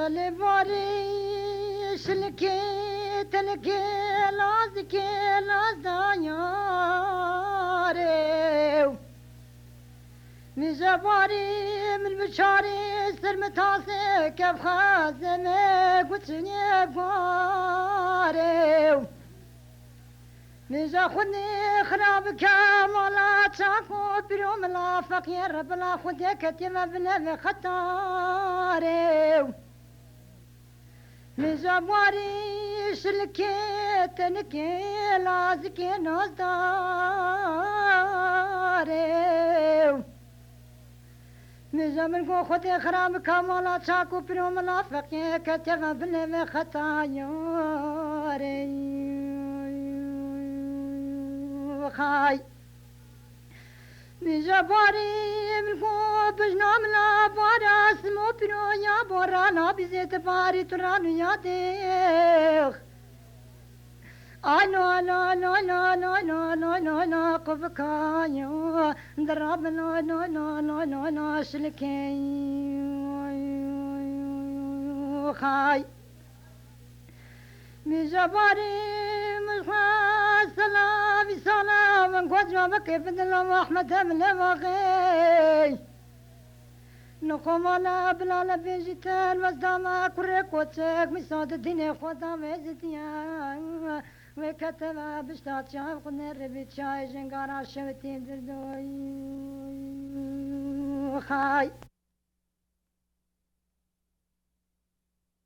لباري شلكي تلكي لازكي لازدانياري مجباري من بشاري سرمتاسي كيف خازمي قتني بواري مجا خدني خراب كامالا تشاكو بروم لا فقير بلا خدي كتيمة بلا خطاري مجا بواري شلكي تنكي لازكي نازداري مجا من خدي خراب كامالا تشاكو بروم لا فقير كتيمة بلا خطاري خاي مجباري منكو بجنام لا بارا سمو برو يا بورانا بزيت باري ترانو يا ديخ لا لا لا لا لا لا لا لا لا قفكايو دراب لا لا لا لا لا لا شلكي خاي مجباري سلام سلام من قدر كيف نلوم احمد من المغي نقوم على بلا بيجتال وزدما كرك وتك مساد الدين خدا مزديا وكتب بشتات شاف قلنا ربيت شاي جنقارا شوتين دردوي خاي